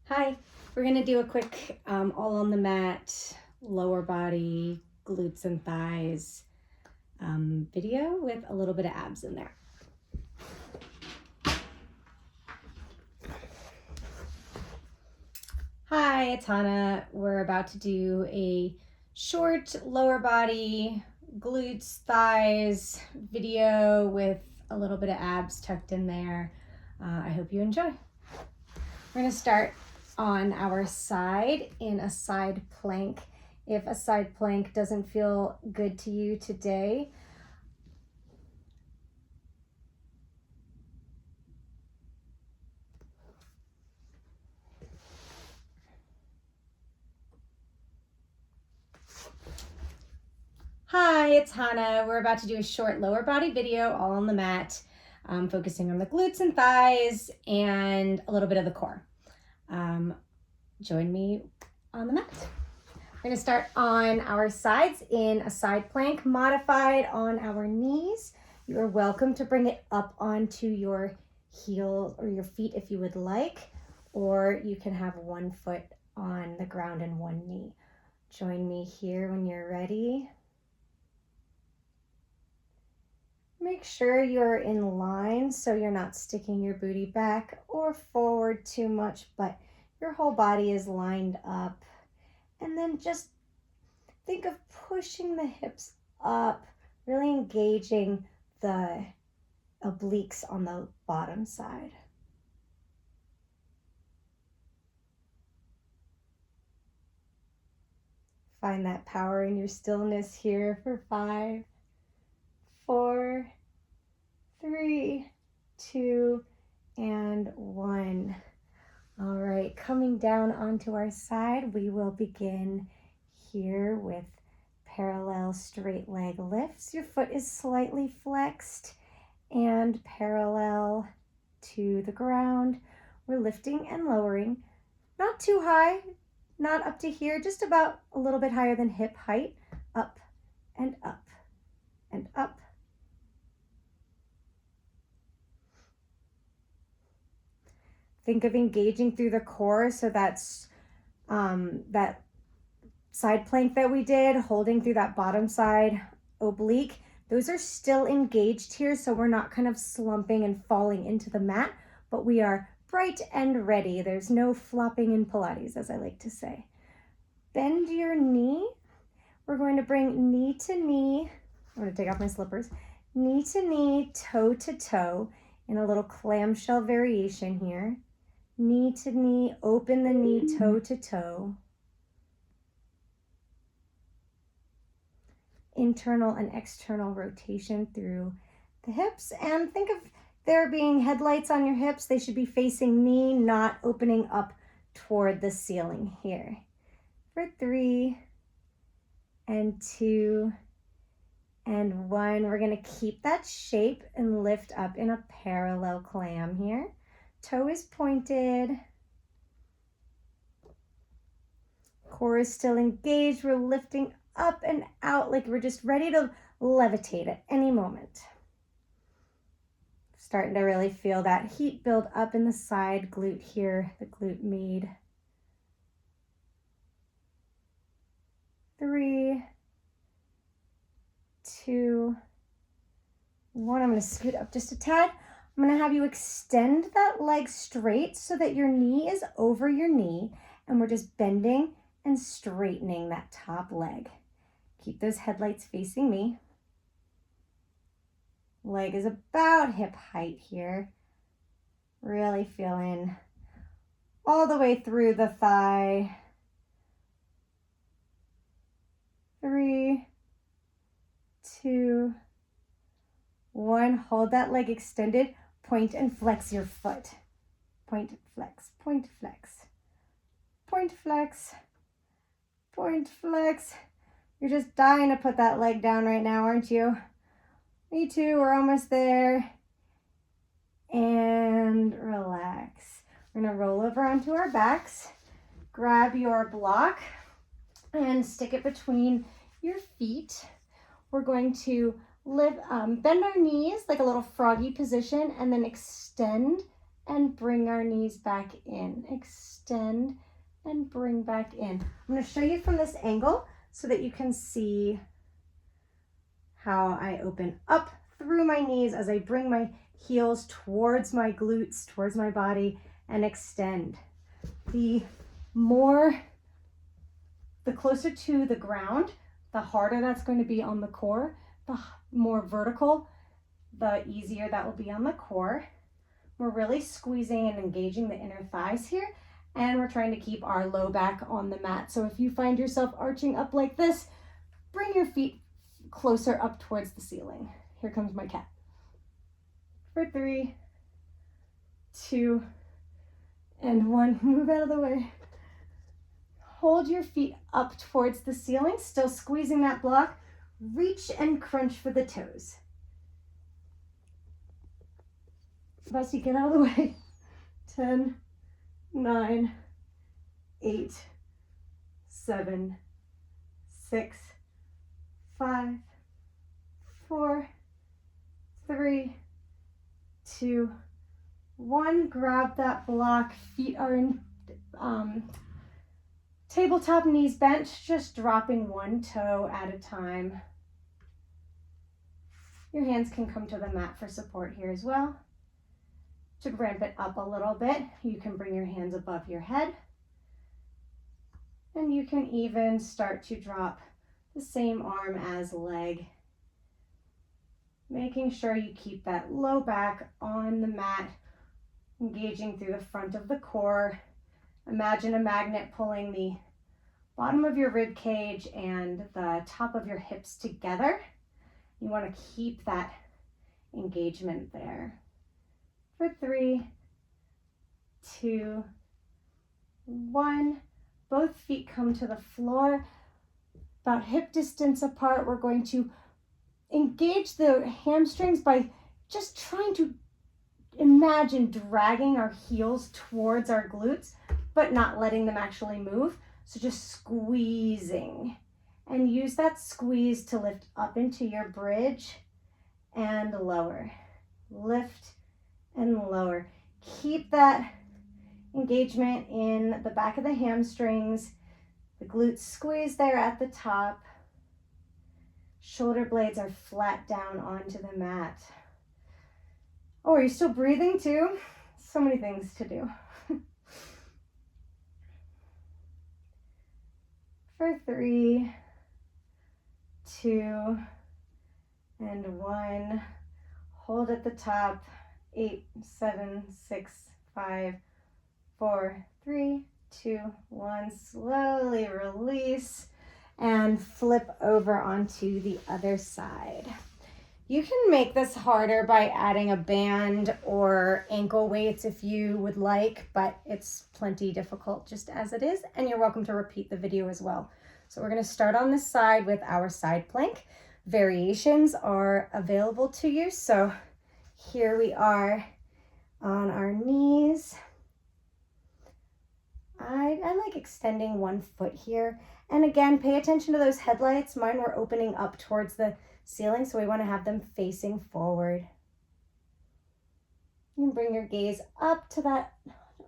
Hi, we're gonna do a quick all on the mat, lower body, glutes and thighs video with a little bit of abs in there. Hi, it's Hannah. We're about to do a short lower body, glutes, thighs video with a little bit of abs tucked in there. I hope you enjoy. We're gonna start on our side in a side plank. If a side plank doesn't feel good to you today, hi, it's Hannah. We're about to do a short lower body video all on the mat, focusing on the glutes and thighs and a little bit of the core. Join me on the mat. We're gonna start on our sides in a side plank, modified on our knees. You are welcome to bring it up onto your heels or your feet if you would like, or you can have one foot on the ground and one knee. Join me here when you're ready. Make sure you're in line so you're not sticking your booty back or forward too much, but your whole body is lined up. And then just think of pushing the hips up, really engaging the obliques on the bottom side. Find that power in your stillness here for 5, 4, 3, 2, and 1. All right, coming down onto our side, we will begin here with parallel straight leg lifts. Your foot is slightly flexed and parallel to the ground. We're lifting and lowering, not too high, not up to here, just about a little bit higher than hip height, up and up and up. Think of engaging through the core, so that's that side plank that we did, holding through that bottom side oblique. Those are still engaged here, so we're not kind of slumping and falling into the mat, but we are bright and ready. There's no flopping in Pilates, as I like to say. Bend your knee. We're going to bring knee to knee. I'm going to take off my slippers. Knee to knee, toe to toe in a little clamshell variation here. Knee to knee, open the knee, toe to toe. Internal and external rotation through the hips. And think of there being headlights on your hips. They should be facing me, not opening up toward the ceiling here. For 3 and 2 and 1, we're gonna keep that shape and lift up in a parallel clam here. Toe is pointed. Core is still engaged. We're lifting up and out like we're just ready to levitate at any moment. Starting to really feel that heat build up in the side glute here, the glute med. 3, 2, 1. I'm going to scoot up just a tad. I'm going to have you extend that leg straight so that your knee is over your knee, and we're just bending and straightening that top leg. Keep those headlights facing me. Leg is about hip height here. Really feeling all the way through the thigh. 3, 2, 1. Hold that leg extended. Point and flex your foot. Point, flex, point, flex. Point, flex, point, flex. You're just dying to put that leg down right now, aren't you? Me too, we're almost there. And relax. We're gonna roll over onto our backs. Grab your block and stick it between your feet. We're going to bend our knees like a little froggy position and then extend and bring our knees back in. Extend and bring back in. I'm going to show you from this angle so that you can see how I open up through my knees as I bring my heels towards my glutes, towards my body, and extend. The closer to the ground, the harder that's going to be on the core. The more vertical, the easier that will be on the core. We're really squeezing and engaging the inner thighs here, and we're trying to keep our low back on the mat. So if you find yourself arching up like this, bring your feet closer up towards the ceiling. Here comes my cat. For 3, 2, and 1. Move out of the way. Hold your feet up towards the ceiling, still squeezing that block. Reach and crunch for the toes. Bessie, get out of the way. 10, 9, 8, 7, 6, 5, 4, 3, 2, 1. Grab that block. Feet are in tabletop, knees bent, just dropping one toe at a time. Your hands can come to the mat for support here as well. To ramp it up a little bit, you can bring your hands above your head. And you can even start to drop the same arm as leg. Making sure you keep that low back on the mat, engaging through the front of the core. Imagine a magnet pulling the bottom of your rib cage and the top of your hips together. You want to keep that engagement there. For 3, 2, 1. Both feet come to the floor, about hip distance apart. We're going to engage the hamstrings by just trying to imagine dragging our heels towards our glutes, but not letting them actually move. So just squeezing, and use that squeeze to lift up into your bridge and lower. Lift and lower. Keep that engagement in the back of the hamstrings, the glutes squeeze there at the top. Shoulder blades are flat down onto the mat. Oh, are you still breathing too? So many things to do. For 3, 2, and 1. Hold at the top. 8, 7, 6, 5, 4, 3, 2, 1. Slowly release and flip over onto the other side. You can make this harder by adding a band or ankle weights if you would like, but it's plenty difficult just as it is, and you're welcome to repeat the video as well. So we're going to start on this side with our side plank. Variations are available to you, so here we are on our knees. I like extending one foot here, and again, pay attention to those headlights. Mine were opening up towards the ceiling, so we want to have them facing forward. You can bring your gaze up to that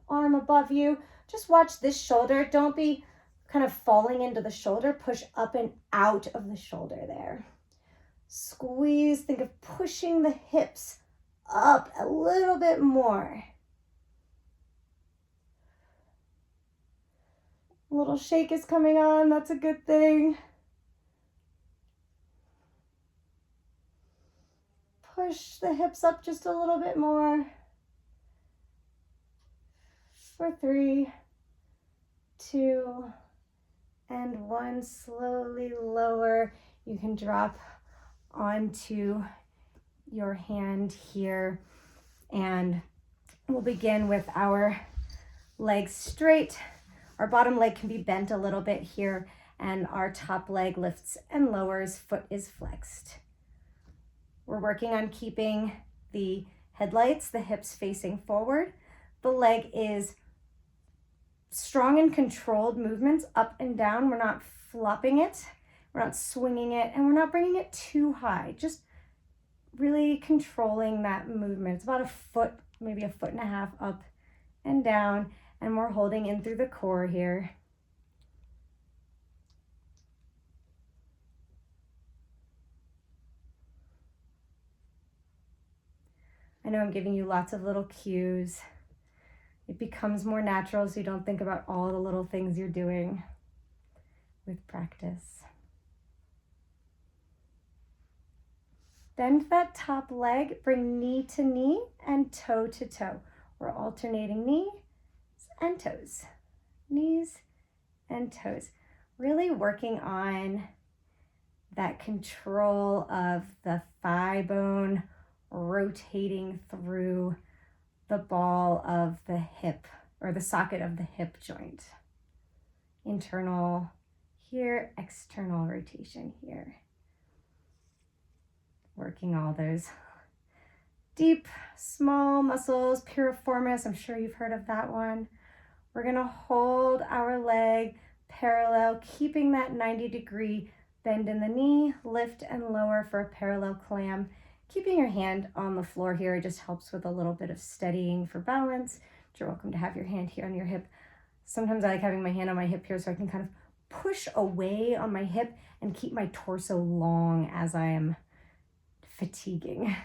arm above you. Just watch this shoulder. Don't be kind of falling into the shoulder. Push up and out of the shoulder there. Squeeze. Think of pushing the hips up a little bit more. A little shake is coming on. That's a good thing. Push the hips up just a little bit more. For 3, 2, and 1. Slowly lower. You can drop onto your hand here, and we'll begin with our legs straight. Our bottom leg can be bent a little bit here, and our top leg lifts and lowers, foot is flexed. We're working on keeping the headlights, the hips facing forward. The leg is strong and controlled movements up and down. We're not flopping it, we're not swinging it, and we're not bringing it too high. Just really controlling that movement. It's about a foot maybe 1.5 feet up and down, and we're holding in through the core here. I know I'm giving you lots of little cues. It becomes more natural so you don't think about all the little things you're doing with practice. Bend that top leg, bring knee to knee and toe to toe. We're alternating knees and toes, knees and toes. Really working on that control of the thigh bone rotating through the ball of the hip, or the socket of the hip joint. Internal here, external rotation here. Working all those deep, small muscles, piriformis. I'm sure you've heard of that one. We're gonna hold our leg parallel, keeping that 90-degree bend in the knee, lift and lower for a parallel clam. Keeping your hand on the floor here, it just helps with a little bit of steadying for balance. You're welcome to have your hand here on your hip. Sometimes I like having my hand on my hip here so I can kind of push away on my hip and keep my torso long as I am fatiguing.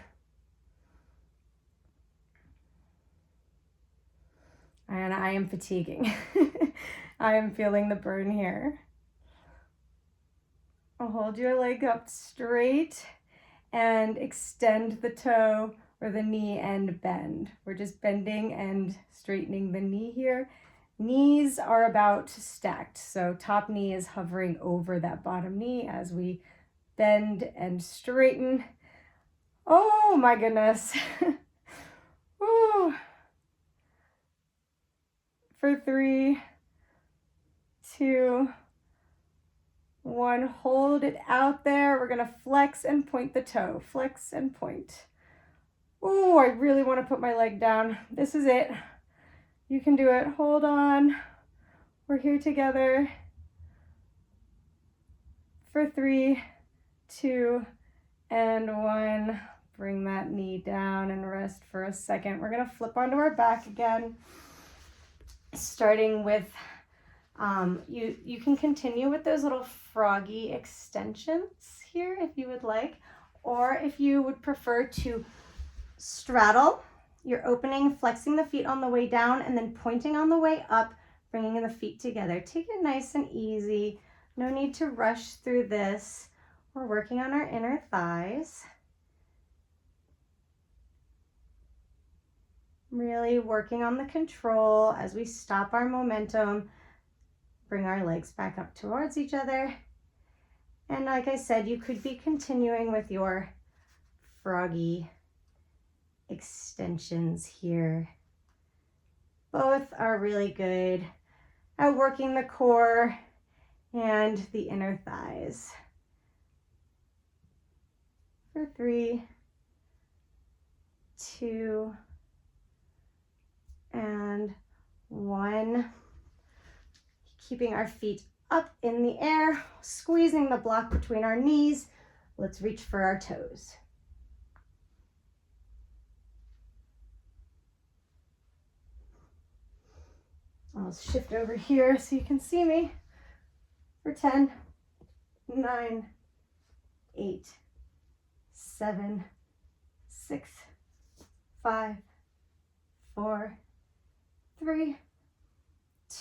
And I am fatiguing. I am feeling the burn here. I'll hold your leg up straight and extend the toe or the knee and bend. We're just bending and straightening the knee here. Knees are about stacked, so top knee is hovering over that bottom knee as we bend and straighten. Oh my goodness. Woo. For 3, 2, 1, hold it out there. We're gonna flex and point the toe. Flex and point. Oh, I really wanna put my leg down. This is it. You can do it. Hold on. We're here together. For 3, 2, and 1. Bring that knee down and rest for a second. We're gonna flip onto our back again. Starting with, you can continue with those little froggy extensions here if you would like, or if you would prefer to straddle, you're opening, flexing the feet on the way down and then pointing on the way up, bringing the feet together. Take it nice and easy. No need to rush through this. We're working on our inner thighs. Really working on the control as we stop our momentum, bring our legs back up towards each other. And like I said, you could be continuing with your froggy extensions here. Both are really good at working the core and the inner thighs. For 3, 2, and 1. Keeping our feet up in the air, squeezing the block between our knees. Let's reach for our toes. I'll shift over here so you can see me. For 10, 9, 8, 7, 6, 5, 4, 3,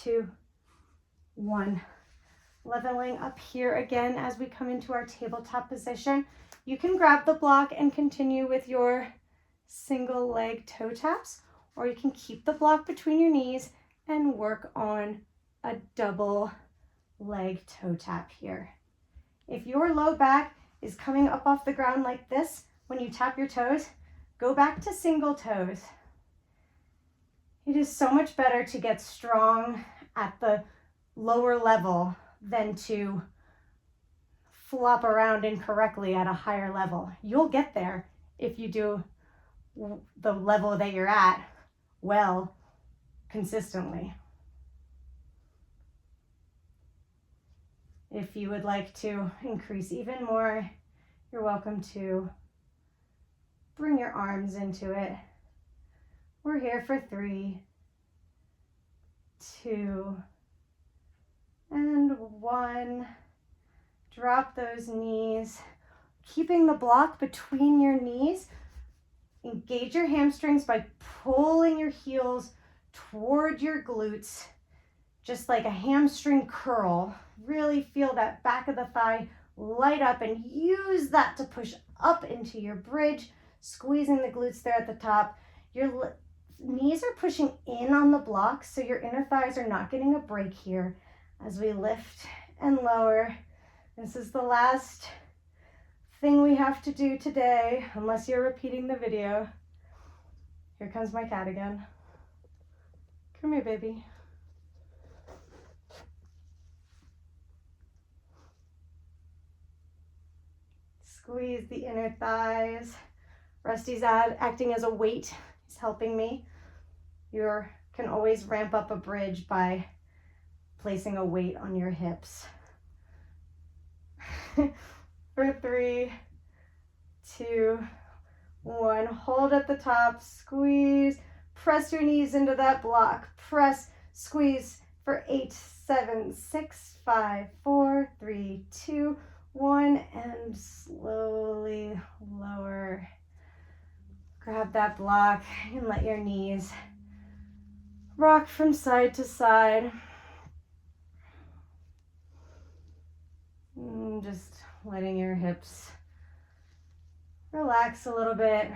2, 1. Leveling up here again as we come into our tabletop position. You can grab the block and continue with your single leg toe taps, or you can keep the block between your knees and work on a double leg toe tap here. If your low back is coming up off the ground like this when you tap your toes, go back to single toes. It is so much better to get strong at the lower level than to flop around incorrectly at a higher level. You'll get there if you do the level that you're at well, consistently. If you would like to increase even more, you're welcome to bring your arms into it. We're here for 3, 2, and 1. Drop those knees. Keeping the block between your knees. Engage your hamstrings by pulling your heels toward your glutes, just like a hamstring curl. Really feel that back of the thigh light up and use that to push up into your bridge, squeezing the glutes there at the top. Your knees are pushing in on the block, so your inner thighs are not getting a break here as we lift and lower. This is the last thing we have to do today, unless you're repeating the video. Here comes my cat again. Come here, baby. Squeeze the inner thighs. Rusty's acting as a weight. He's helping me. You can always ramp up a bridge by placing a weight on your hips. For 3, 2, 1. Hold at the top, squeeze, press your knees into that block. Press, squeeze for 8, 7, 6, 5, 4, 3, 2, 1, and slowly lower. Grab that block and let your knees rock from side to side. Just letting your hips relax a little bit.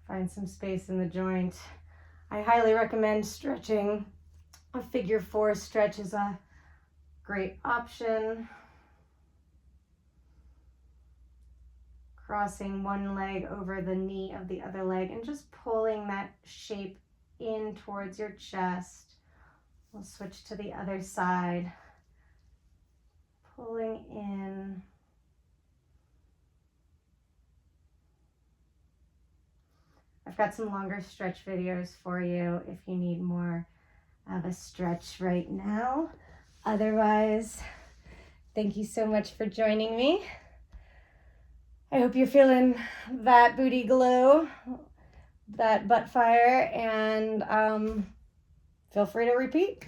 Find some space in the joint. I highly recommend stretching. A figure 4 stretch is a great option. Crossing one leg over the knee of the other leg and just pulling that shape in towards your chest. We'll switch to the other side. Pulling in. I've got some longer stretch videos for you if you need more of a stretch right now. Otherwise, thank you so much for joining me. I hope you're feeling that booty glow, that butt fire, and feel free to repeat.